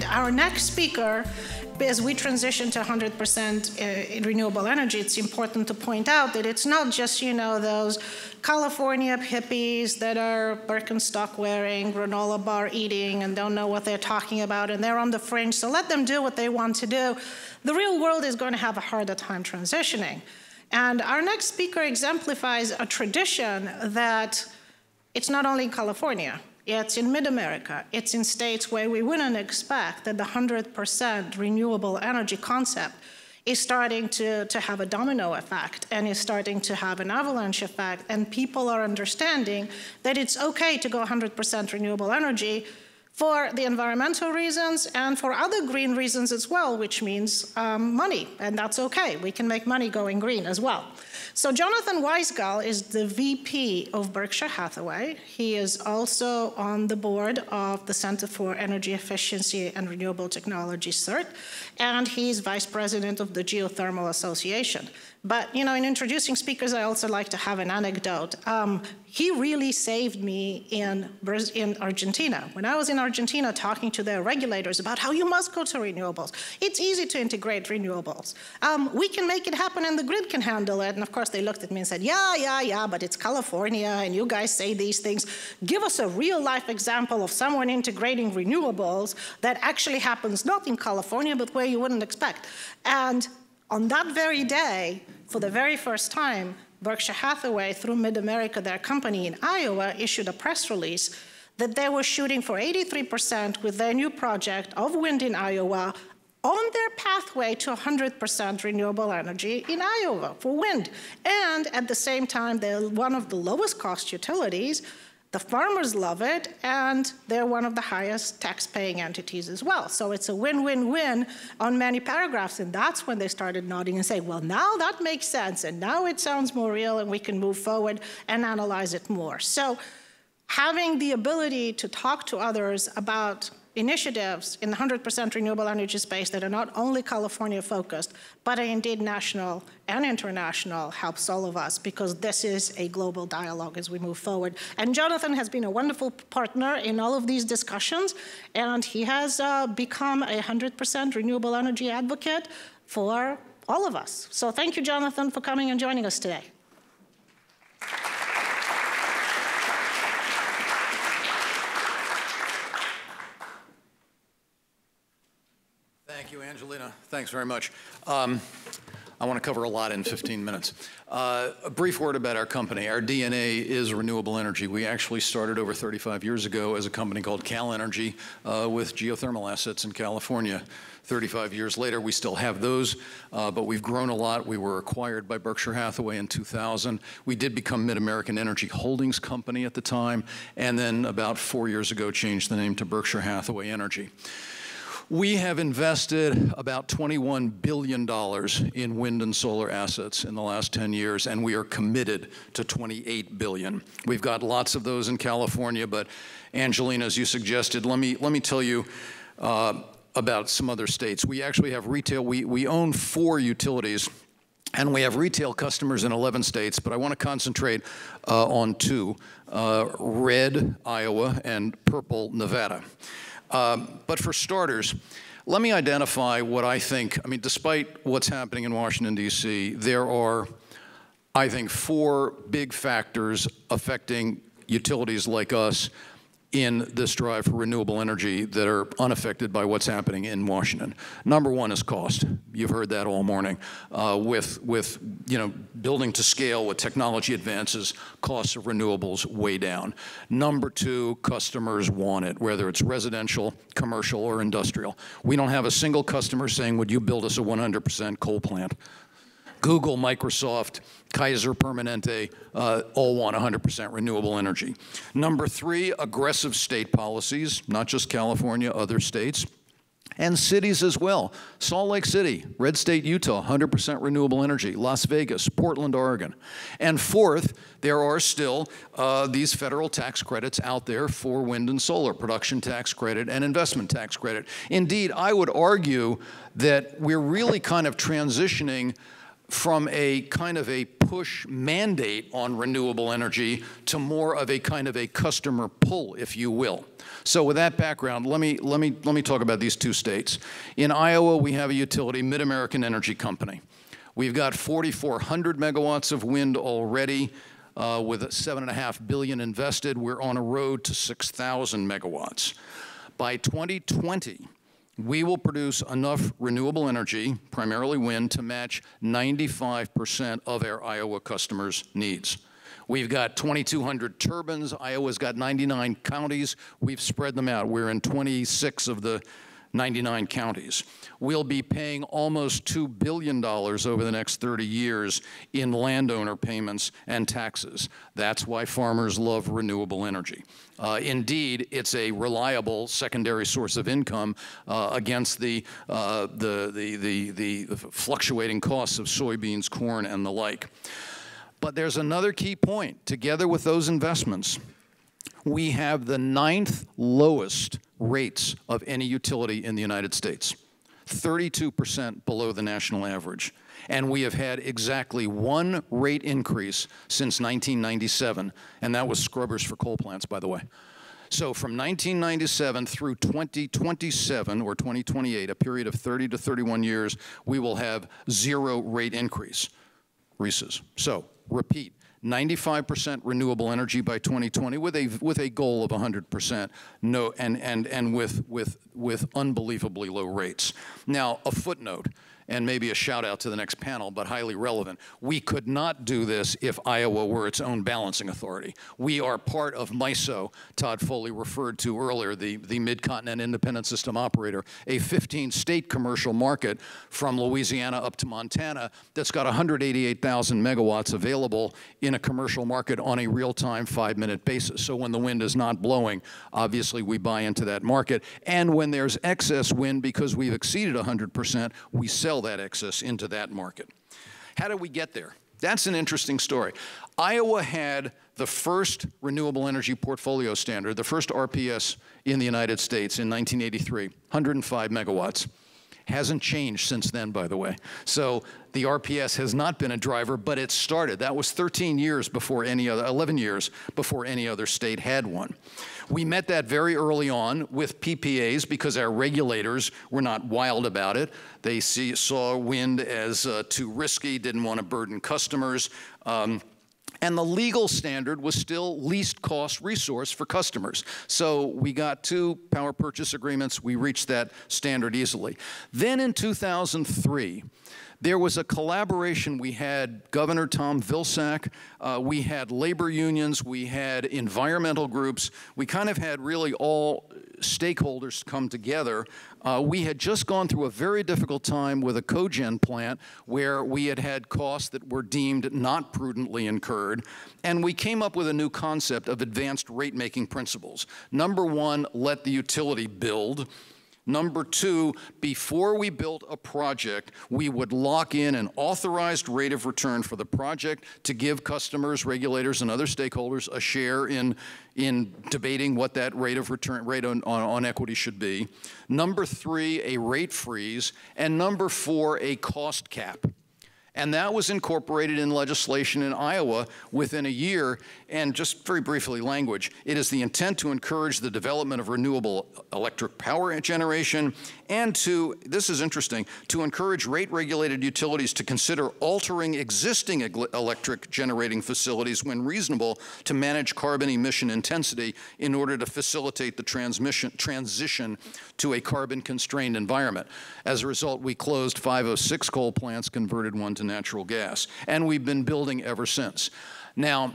Our next speaker, as we transition to 100% renewable energy, it's important to point out that it's not just, those California hippies that are Birkenstock wearing, granola bar eating, and don't know what they're talking about, and they're on the fringe, so let them do what they want to do. The real world is going to have a harder time transitioning. And our next speaker exemplifies a tradition that it's not only in California. It's in mid-America. It's in states where we wouldn't expect that the 100% renewable energy concept is starting to have a domino effect and is starting to have an avalanche effect. And people are understanding that it's okay to go 100% renewable energy for the environmental reasons and for other green reasons as well, which means money. And that's okay. We can make money going green as well. So Jonathan Weisgall is the VP of Berkshire Hathaway. He is also on the board of the Center for Energy Efficiency and Renewable Technology, CERT, and he's vice president of the Geothermal Association. But in introducing speakers, I also like to have an anecdote. He really saved me in Argentina. When I was in Argentina talking to their regulators about how you must go to renewables, it's easy to integrate renewables. We can make it happen and the grid can handle it. And of course, they looked at me and said, yeah, but it's California and you guys say these things. Give us a real life example of someone integrating renewables that actually happens not in California, but where you wouldn't expect. And on that very day, for the very first time, Berkshire Hathaway, through Mid-America, their company in Iowa, issued a press release that they were shooting for 83% with their new project of wind in Iowa on their pathway to 100% renewable energy in Iowa for wind. And at the same time, they're one of the lowest cost utilities. The farmers love it, and they're one of the highest tax-paying entities as well. So it's a win-win-win on many paragraphs, and that's when they started nodding and saying, well, now that makes sense, and now it sounds more real, and we can move forward and analyze it more. So having the ability to talk to others about initiatives in the 100% renewable energy space that are not only California-focused, but are indeed national and international helps all of us, because this is a global dialogue as we move forward. And Jonathan has been a wonderful partner in all of these discussions, and he has become a 100% renewable energy advocate for all of us. So thank you, Jonathan, for coming and joining us today. Thank you, Angelina. Thanks very much. I want to cover a lot in 15 minutes. A brief word about our company. Our DNA is renewable energy. We actually started over 35 years ago as a company called Cal Energy with geothermal assets in California. 35 years later, we still have those, but we've grown a lot. We were acquired by Berkshire Hathaway in 2000. We did become Mid-American Energy Holdings Company at the time, and then about 4 years ago changed the name to Berkshire Hathaway Energy. We have invested about $21 billion in wind and solar assets in the last 10 years, and we are committed to $28 billion. We've got lots of those in California, but Angelina, as you suggested, let me tell you about some other states. We actually have retail. We own 4 utilities, and we have retail customers in 11 states, but I want to concentrate on 2, red, Iowa, and purple, Nevada. But for starters, let me identify what I think. I mean, despite what's happening in Washington, D.C., there are, I think, 4 big factors affecting utilities like us in this drive for renewable energy that are unaffected by what's happening in Washington. Number 1 is cost. You've heard that all morning. With building to scale with technology advances, costs of renewables way down. Number 2, customers want it, whether it's residential, commercial, or industrial. We don't have a single customer saying, would you build us a 100% coal plant? Google, Microsoft, Kaiser Permanente, all want 100% renewable energy. Number 3, aggressive state policies, not just California, other states, and cities as well. Salt Lake City, red state Utah, 100% renewable energy. Las Vegas, Portland, Oregon. And 4th, there are still these federal tax credits out there for wind and solar, production tax credit and investment tax credit. Indeed, I would argue that we're really kind of transitioning from a kind of a push mandate on renewable energy to more of a kind of a customer pull, if you will. So with that background, let me talk about these two states. In Iowa, we have a utility, Mid-American Energy Company. We've got 4,400 megawatts of wind already, with $7.5 billion invested. We're on a road to 6,000 megawatts. By 2020, we will produce enough renewable energy, primarily wind, to match 95% of our Iowa customers' needs. We've got 2,200 turbines. Iowa's got 99 counties. We've spread them out. We're in 26 of the 99 counties. We'll be paying almost $2 billion over the next 30 years in landowner payments and taxes. That's why farmers love renewable energy. Indeed, it's a reliable secondary source of income against the fluctuating costs of soybeans, corn, and the like. But there's another key point. Together with those investments, we have the 9th lowest rates of any utility in the United States, 32% below the national average. And we have had exactly one rate increase since 1997, and that was scrubbers for coal plants, by the way. So from 1997 through 2027 or 2028, a period of 30 to 31 years, we will have 0 rate increases. So, repeat, 95% renewable energy by 2020 with a goal of 100%, and with unbelievably low rates. Now, a footnote, and maybe a shout out to the next panel, but highly relevant. We could not do this if Iowa were its own balancing authority. We are part of MISO, Todd Foley referred to earlier, the Mid-Continent Independent System Operator, a 15-state commercial market from Louisiana up to Montana that's got 188,000 megawatts available in a commercial market on a real-time 5-minute basis. So when the wind is not blowing, obviously we buy into that market. And when there's excess wind because we've exceeded 100%, we sell that excess into that market. How did we get there? That's an interesting story. Iowa had the first renewable energy portfolio standard, the first RPS in the United States in 1983, 105 megawatts. Hasn't changed since then, by the way. So the RPS has not been a driver, but it started. That was 13 years before any other, 11 years before any other state had one. We met that very early on with PPAs because our regulators were not wild about it. They saw wind as too risky, didn't want to burden customers. And the legal standard was still least cost resource for customers. So we got 2 power purchase agreements. We reached that standard easily. Then in 2003, there was a collaboration. We had Governor Tom Vilsack, we had labor unions, we had environmental groups. We kind of had really all stakeholders come together. We had just gone through a very difficult time with a cogen plant where we had had costs that were deemed not prudently incurred, and we came up with a new concept of advanced rate-making principles. Number 1, let the utility build. Number 2, before we built a project, we would lock in an authorized rate of return for the project to give customers, regulators, and other stakeholders a share in debating what that rate of return, rate on equity should be. Number 3, a rate freeze. And number 4, a cost cap. And that was incorporated in legislation in Iowa within a year. And just very briefly, language. It is the intent to encourage the development of renewable electric power generation and to, this is interesting, to encourage rate-regulated utilities to consider altering existing electric generating facilities when reasonable to manage carbon emission intensity in order to facilitate the transition to a carbon-constrained environment. As a result, we closed 506 coal plants, converted 1 to natural gas, and we've been building ever since. Now,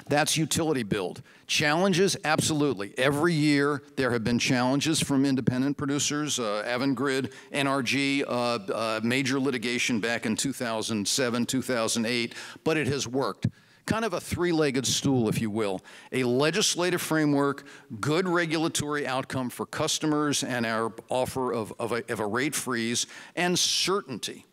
that's utility build. Challenges, absolutely. Every year there have been challenges from independent producers, Avangrid, NRG, major litigation back in 2007, 2008, but it has worked. Kind of a 3-legged stool, if you will. A legislative framework, good regulatory outcome for customers and our offer of a rate freeze, and certainty.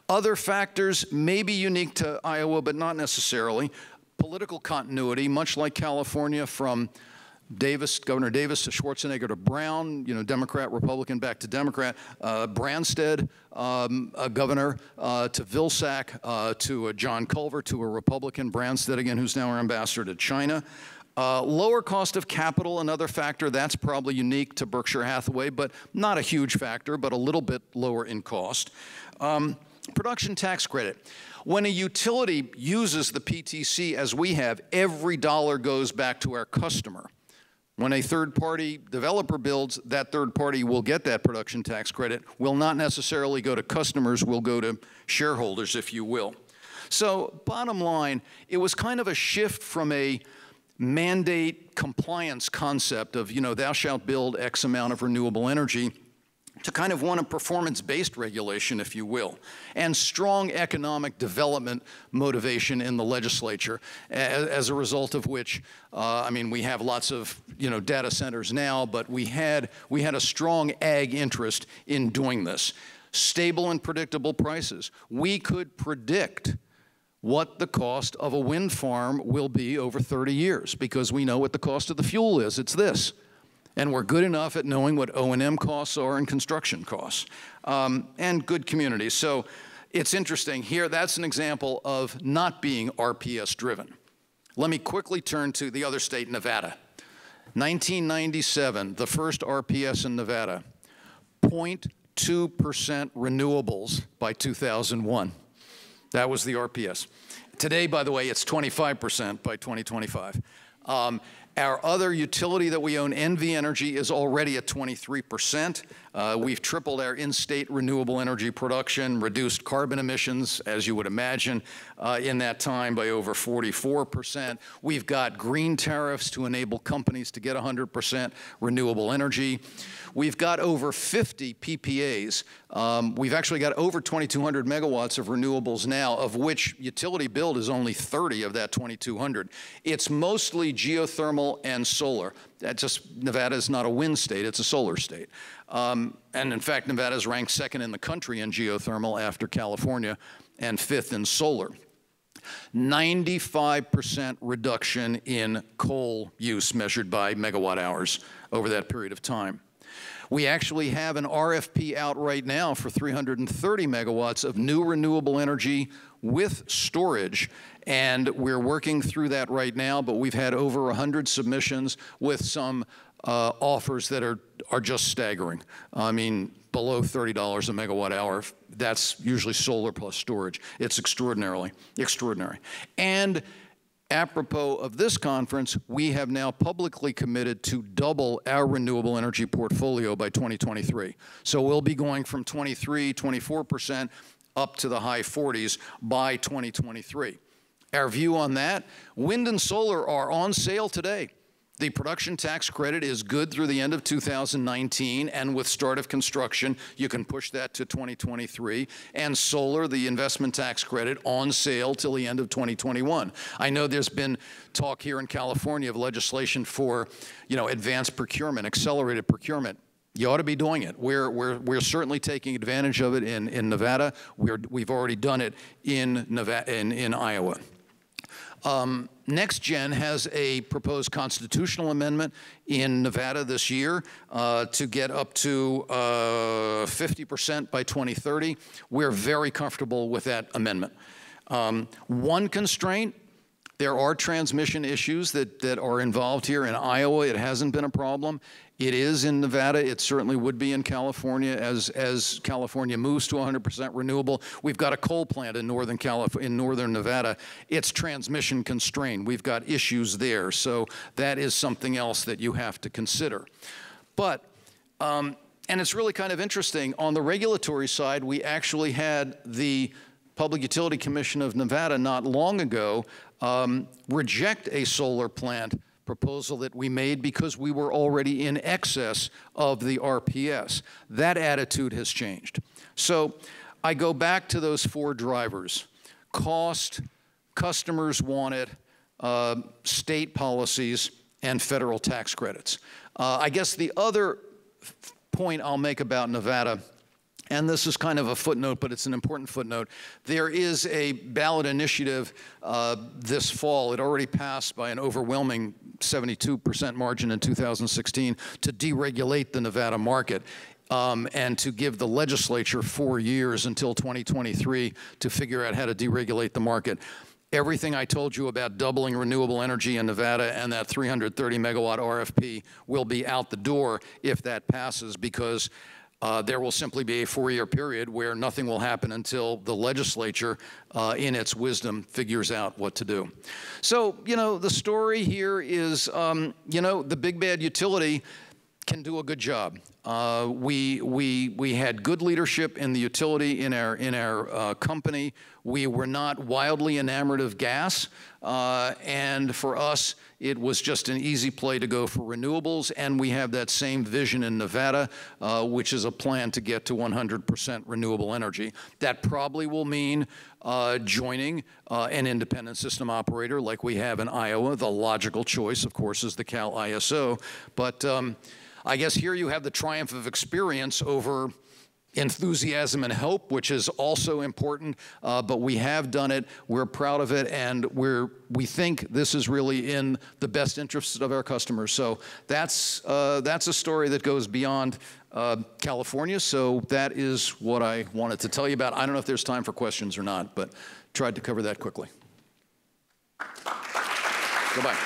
Other factors may be unique to Iowa, but not necessarily. Political continuity, much like California, from Governor Davis to Schwarzenegger to Brown, Democrat, Republican, back to Democrat. Branstad, a governor, to Vilsack, to John Culver, to a Republican. Branstad, again, who's now our ambassador to China. Lower cost of capital, another factor. That's probably unique to Berkshire Hathaway, but not a huge factor, but a little bit lower in cost. Production tax credit. When a utility uses the PTC as we have, every dollar goes back to our customer. When a third-party developer builds, that third party will get that production tax credit, will not necessarily go to customers, will go to shareholders, if you will. So bottom line, it was kind of a shift from a mandate compliance concept of, thou shalt build X amount of renewable energy, to kind of one of performance-based regulation, if you will, and strong economic development motivation in the legislature, as a result of which, we have lots of, data centers now, but we had a strong ag interest in doing this. Stable and predictable prices. We could predict what the cost of a wind farm will be over 30 years, because we know what the cost of the fuel is. It's this. And we're good enough at knowing what O&M costs are and construction costs, and good communities. So it's interesting here. That's an example of not being RPS driven. Let me quickly turn to the other state, Nevada. 1997, the first RPS in Nevada, 0.2% renewables by 2001. That was the RPS. Today, by the way, it's 25% by 2025. Our other utility that we own, NV Energy, is already at 23%. We've tripled our in-state renewable energy production, reduced carbon emissions, as you would imagine, in that time by over 44%. We've got green tariffs to enable companies to get 100% renewable energy. We've got over 50 PPAs. We've actually got over 2,200 megawatts of renewables now, of which utility build is only 30 of that 2,200. It's mostly geothermal and solar. Nevada is not a wind state, it's a solar state. And in fact, Nevada is ranked second in the country in geothermal after California and fifth in solar. 95% reduction in coal use measured by megawatt hours over that period of time. We actually have an RFP out right now for 330 megawatts of new renewable energy with storage, and we're working through that right now, but we've had over 100 submissions with some offers that are just staggering. I mean, below $30 a megawatt hour. That's usually solar plus storage. It's extraordinary. And apropos of this conference, we have now publicly committed to double our renewable energy portfolio by 2023. So we'll be going from 23, 24% up to the high 40s by 2023. Our view on that, wind and solar are on sale today. The production tax credit is good through the end of 2019, and with start of construction, you can push that to 2023. And solar, the investment tax credit, on sale till the end of 2021. I know there's been talk here in California of legislation for, advanced procurement, accelerated procurement. You ought to be doing it. We're certainly taking advantage of it in Nevada. We've already done it in Iowa. NextGen has a proposed constitutional amendment in Nevada this year to get up to 50% by 2030. We're very comfortable with that amendment. One constraint, there are transmission issues that are involved here. In Iowa, it hasn't been a problem. It is in Nevada. It certainly would be in California as California moves to 100% renewable. We've got a coal plant in northern Nevada. It's transmission constrained. We've got issues there. So that is something else that you have to consider. But, and it's really kind of interesting, on the regulatory side, we actually had the Public Utility Commission of Nevada not long ago reject a solar plant proposal that we made because we were already in excess of the RPS. That attitude has changed. So I go back to those four drivers: cost, customers want it, state policies, and federal tax credits. I guess the other point I'll make about Nevada, and this is kind of a footnote, but it's an important footnote. There is a ballot initiative this fall. It already passed by an overwhelming 72% margin in 2016 to deregulate the Nevada market. And to give the legislature 4 years until 2023 to figure out how to deregulate the market. Everything I told you about doubling renewable energy in Nevada and that 330 megawatt RFP will be out the door if that passes, because there will simply be a 4-year period where nothing will happen until the legislature, in its wisdom, figures out what to do. So, you know, the story here is, you know, the big bad utility can do a good job. We had good leadership in the utility in our company. We were not wildly enamored of gas, and for us, it was just an easy play to go for renewables, and we have that same vision in Nevada, which is a plan to get to 100% renewable energy. That probably will mean joining an independent system operator like we have in Iowa. The logical choice, of course, is the Cal ISO, but I guess here you have the triumph of experience over enthusiasm and hope, which is also important, but we have done it, we're proud of it, and we think this is really in the best interests of our customers. So that's a story that goes beyond California, so that is what I wanted to tell you about. I don't know if there's time for questions or not, but tried to cover that quickly. Goodbye.